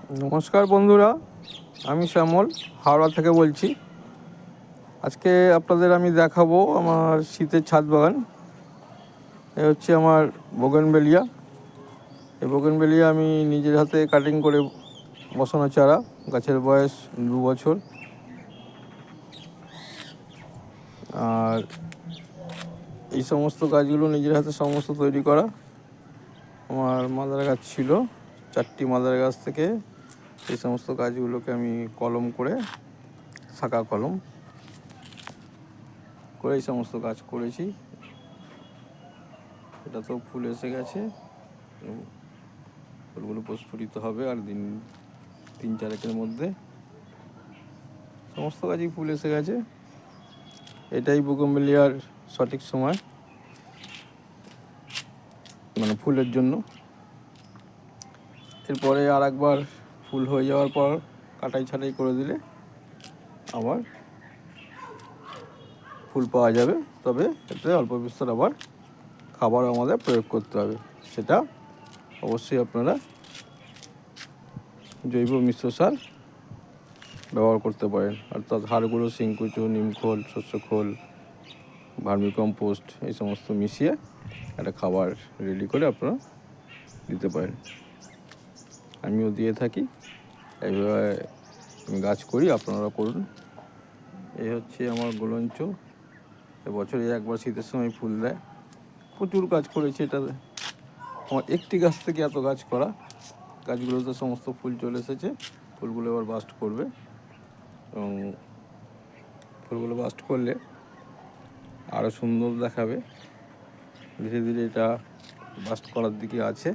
নমস্কার বন্ধুরা, আমি শ্যামল হাওড়া থেকে বলছি। আজকে আপনাদের আমি দেখাবো আমার শীতের ছাদ বাগান। এ হচ্ছে আমার বোগেনভেলিয়া। এই বোগেনভেলিয়া আমি নিজের হাতে কাটিং করে বসানো চারা। গাছের বয়স 2 বছর। আর এই সমস্ত গাছগুলো নিজের হাতে সমস্ত তৈরি করা। আমার মাদার গাছ ছিল 4টি মাদার গাছ থেকে এই সমস্ত গাছগুলোকে আমি কলম করে, শাখা কলম করে এই সমস্ত গাছ করেছি। এটা তো ফুল এসে গেছে, ফুলগুলো প্রস্ফুটিত হবে আর 3-4 মধ্যে সমস্ত গাছই ফুল এসে গেছে। এটাই বোগেনভেলিয়ার সঠিক সময়, মানে ফুলের জন্য। এরপরে আর একবার ফুল হয়ে যাওয়ার পর কাটাই ছাটাই করে দিলে আবার ফুল পাওয়া যাবে। তবে এতে অল্প বিস্তর আবার খাবার আমাদের প্রয়োগ করতে হবে। সেটা অবশ্যই আপনারা জৈব মিশ্র সার ব্যবহার করতে পারেন, অর্থাৎ হাড়গুঁড়ো, শিংকুচু, নিমখোল, শস্যখোল, ভার্মিকম্পোস্ট এই সমস্ত মিশিয়ে একটা খাবার রেডি করে আপনারা দিতে পারেন। আমিও দিয়ে থাকি। এইভাবে আমি গাছ করি, আপনারা করুন। এই হচ্ছে আমার গোলঞ্চ। বছরে একবার শীতের সময় ফুল দেয়। প্রচুর গাছ করেছি এটাতে। আমার একটি গাছ থেকে এত গাছ করা। গাছগুলোতে সমস্ত ফুল চলে এসেছে। ফুলগুলো এবার বাস্ট করবে এবং ফুলগুলো বাস্ট করলে আরও সুন্দর দেখাবে। ধীরে ধীরে এটা বাস্ট করার দিকে আছে,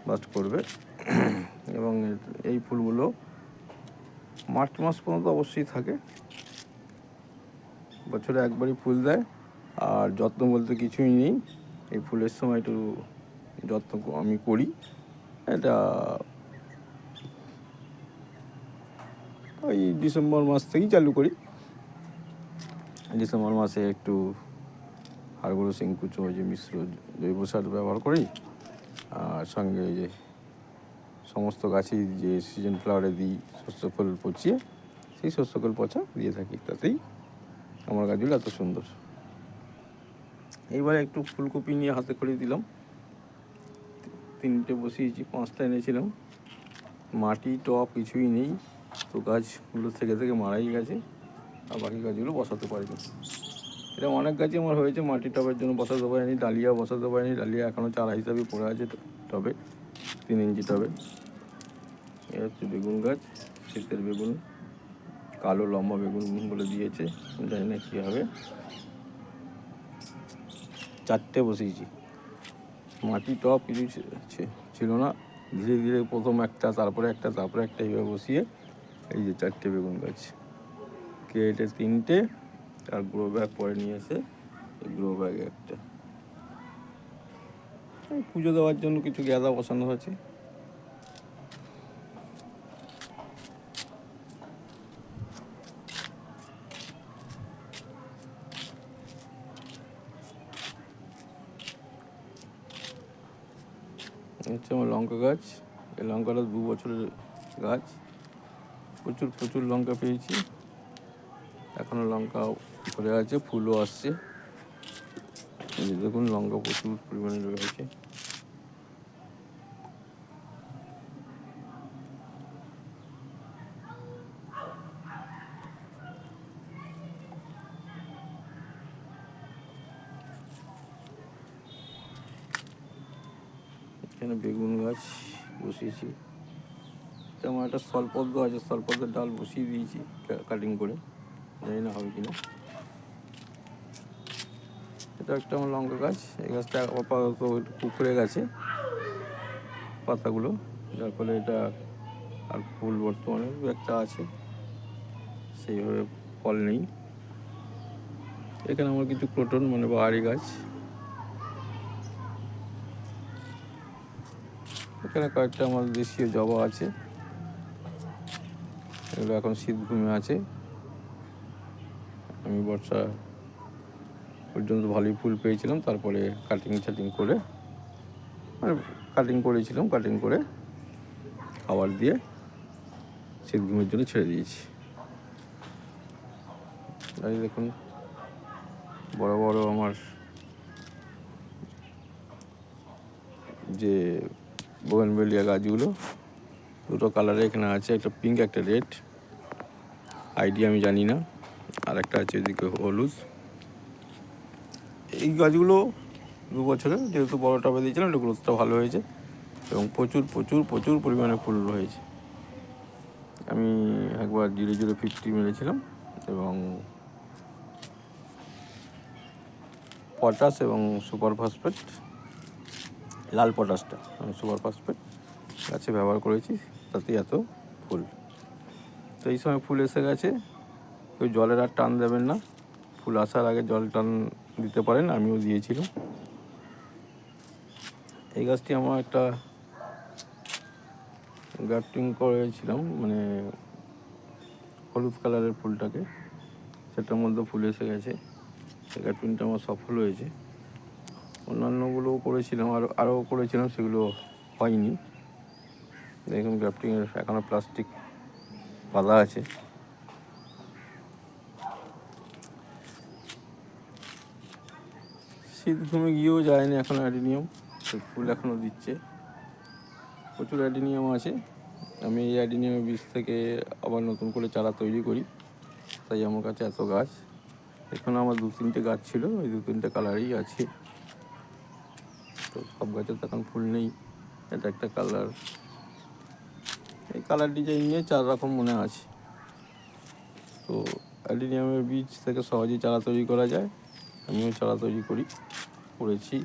বাস্ট করবে। এবং এই ফুলগুলো মার্চ মাস পর্যন্ত অবশ্যই থাকে। বছরে একবারই ফুল দেয়। আর যত্ন বলতে কিছুই নেই। এই ফুলের সময় একটু যত্ন আমি করি। এটা ওই ডিসেম্বর মাস থেকেই চালু করি। ডিসেম্বর মাসে একটু হাড়গুঁড়ো, শিংকুচো, যে মিশ্র জৈব সার ব্যবহার করি। আর সঙ্গে যে সমস্ত গাছই যে সিজন ফ্লাওয়ারে দিই শস্যখোল পচিয়ে, সেই শস্যখোল পচা দিয়ে থাকি। তাতেই আমার গাছগুলো এত সুন্দর। এইবারে একটু ফুলকপি নিয়ে হাতে করে দিলাম। 3টে বসিয়েছি, 5টা এনেছিলাম। মাটি টব কিছুই নেই, তো গাছগুলো থেকে থেকে মারাই গেছে। আর বাকি গাছগুলো বসাতে পারিনি। এটা অনেক গাছই আমার হয়েছে, মাটি টবের জন্য বসাতে পারিনি। ডালিয়া বসাতে পারিনি। ডালিয়া এখনও চারা হিসাবে পড়ে আছে টবে, 3 ইঞ্চি টবে। এ হচ্ছে বেগুন গাছ, শীতের বেগুন, কালো লম্বা বেগুন বলে দিয়েছে, জানি না কী হবে। 4টে বসিয়েছি। মাটি টব কিছু ছিল না। ধীরে ধীরে প্রথম একটা, তারপরে একটা, তারপরে একটা, এইভাবে বসিয়ে এই যে 4টে বেগুন গাছ। কেটে 3টে, আর গ্রো ব্যাগ পরে নিয়ে এসে এই গ্রো ব্যাগে একটা। পুজো দেওয়ার জন্য কিছু গাঁদা বসানো হয়েছে। হচ্ছে আমার লঙ্কা গাছ। এই লঙ্কাটা 2 বছরের গাছ। প্রচুর প্রচুর লঙ্কা পেয়েছি। এখনও লঙ্কা ধরে আছে, ফুলও আসছে। দেখুন লঙ্কা প্রচুর পরিমাণে রয়েছে। এখানে বেগুন গাছ বসিয়েছি। আমার একটা স্থলপদ্ম আছে, স্থলপদ্মের ডাল বসিয়ে দিয়েছি কাটিং করে, জানি না হবে কিনা। এটা একটা আমার লঙ্কা গাছ। এই গাছটা আপাতত একটু কুকড়ে গেছে পাতাগুলো, যার ফলে এটা আর ফুল বর্তমানে একটা আছে, সেইভাবে ফল নেই। এখানে আমার কিছু ক্রোটন মানে বাহারি গাছ। এখানে কয়েকটা আমার দেশীয় জবা আছে, এগুলো এখন শীত ঘুমে আছে। আমি বর্ষা পর্যন্ত ভালোই ফুল পেয়েছিলাম, তারপরে কাটিং করে, মানে কাটিং করেছিলাম, কাটিং করে খাবার দিয়ে শীত ঘুমের জন্য ছেড়ে দিয়েছি। এই দেখুন বড় বড় আমার যে বোগেনভেলিয়া গাছগুলো, দুটো কালারে এখানে আছে, একটা পিঙ্ক একটা রেড, আইডিয়া আমি জানি না, আর একটা আছে এদিকে হলুদ। এই গাছগুলো 2 বছরে যেহেতু বড় টবে দিয়েছিলাম, এটা গ্রোথটা ভালো হয়েছে এবং প্রচুর প্রচুর প্রচুর পরিমাণে ফুল হয়েছে। আমি একবার 0-0-50 মেরেছিলাম এবং পটাশ এবং সুপার ফসফেট, লাল পটাশটা আমি সুপার ফসফেট গাছে ব্যবহার করেছি, তাতে এত ফুল। তো এই সময় ফুল এসে গেছে, ওই জলের আর টান দেবেন না, ফুল আসার আগে জল টান দিতে পারেন, আমিও দিয়েছিলাম। এই গাছটি আমার একটা গ্রাফটিং করেছিলাম, মানে হলুদ কালারের ফুলটাকে, সেটার মধ্যে ফুল এসে গেছে। সেই গ্রাফটিংটা আমার সফল হয়েছে। অন্যান্যগুলোও করেছিলাম, আরও করেছিলাম, সেগুলো হয়নি। দেখুন গ্রাফটিংয়ের এখনও প্লাস্টিক বাঁধা আছে। শীত ঘুমে গিয়েও যায়নি এখনও অ্যাডিনিয়াম, ফুল এখনও দিচ্ছে, প্রচুর অ্যাডিনিয়াম আছে। আমি এই অ্যাডিনিয়ামের বীজ থেকে আবার নতুন করে চারা তৈরি করি, তাই আমার কাছে এত গাছ। এখানে আমার 2-3টে গাছ ছিল, ওই 2-3টে কালারই আছে। তো সব গাছে তো এখন ফুল নেই। এটা একটা কালার, এই কালার ডিজাইন নিয়ে 4 রকম মনে আছে। তো অ্যাডিনিয়ামের বীজ থেকে সহজেই চারা তৈরি করা যায়, আমিও চারা তৈরি করেছি,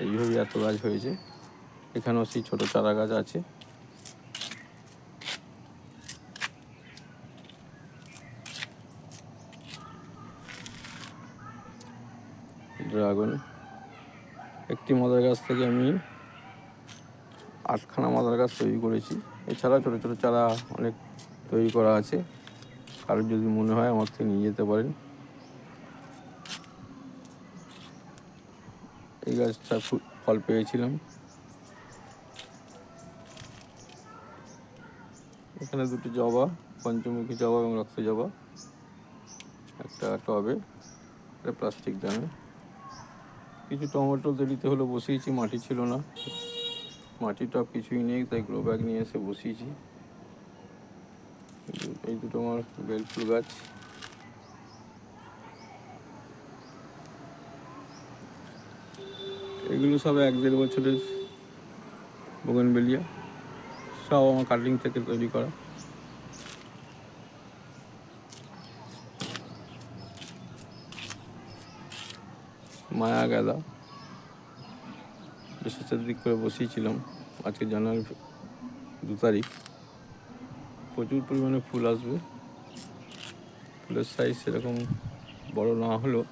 এইভাবেই এত গাছ হয়েছে। এখানেও সেই ছোটো চারা গাছ আছে। ড্রাগন, একটি মাদার গাছ থেকে আমি 8খানা মাদার গাছ তৈরি করেছি। এছাড়া ছোটো ছোটো চারা অনেক তৈরি করা আছে, কারোর যদি মনে হয় আমার থেকে নিয়ে যেতে পারেন। এই গাছটা ফল পেয়েছিলাম। এখানে 2টি জবা, পঞ্চমুখী জবা এবং রক্ত জবা, একটা টবে, একটা প্লাস্টিক ড্রামে। কিছু টমেটো দেরিতে হলো বসিয়েছি, মাটি ছিল না, মাটি টব কিছুই নেই, তাই গ্রো ব্যাগ নিয়ে এসে বসিয়েছি। এই দুটো আমার বেল ফুল গাছ। এগুলো সব 1-1.5 বছরের বোগেনভেলিয়া, সব আমার কাটিং থেকে তৈরি করা। মায়া গাঁদা বিশেষের দিক করে বসিয়েছিলাম, আজকে জানুয়ারি 2 তারিখ, প্রচুর পরিমাণে ফুল আসবে। ফুলের সাইজ সেরকম বড় না হলেও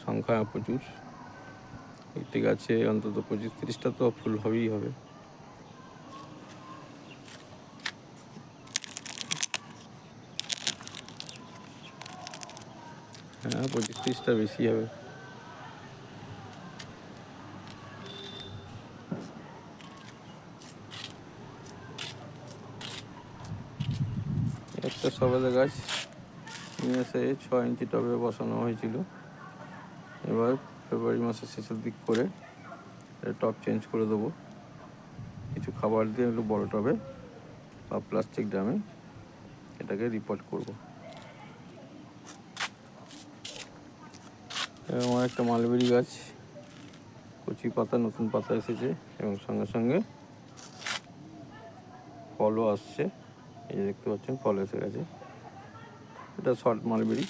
সংখ্যা প্রচুর। একটি গাছে অন্তত 25-30টা তো ফুল হবেই হবে। হ্যাঁ, 25-30টা বেশি হবে। একটা সবেদা গাছ নিয়ে এসে 6 ইঞ্চি টবে বসানো হয়েছিল। এবার ফেব্রুয়ারি মাসের শেষের দিক করে টব চেঞ্জ করে দেবো, কিছু খাবার দিয়ে একটু বড় টবে বা প্লাস্টিক ড্রামে এটাকে রিপোর্ট করব। আমার একটা মালবেরি গাছ, কচি পাতা, নতুন পাতা এসেছে এবং সঙ্গে সঙ্গে ফলও আসছে। এই যে দেখতে পাচ্ছেন ফল এসে গেছে। এটা শর্ট মালবেরি,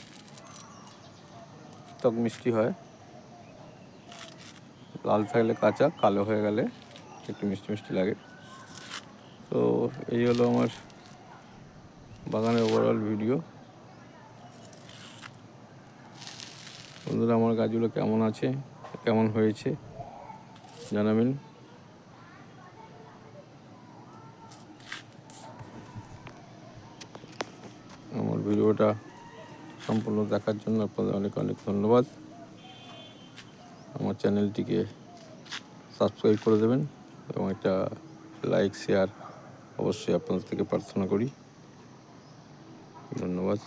টক মিষ্টি হয়, লাল থাকলে কাঁচা, কালো হয়ে গেলে একটু মিষ্টি মিষ্টি লাগে। তো এই হলো আমার বাগানের ওভারঅল ভিডিও। বন্ধুরা, আমার গাছগুলো কেমন আছে, কেমন হয়েছে জানাবেন। আমার ভিডিওটা সম্পূর্ণ দেখার জন্য আপনাদের অনেক অনেক ধন্যবাদ। আমার চ্যানেলটিকে সাবস্ক্রাইব করে দেবেন এবং একটা লাইক শেয়ার অবশ্যই আপনাদের থেকে প্রার্থনা করি। ধন্যবাদ।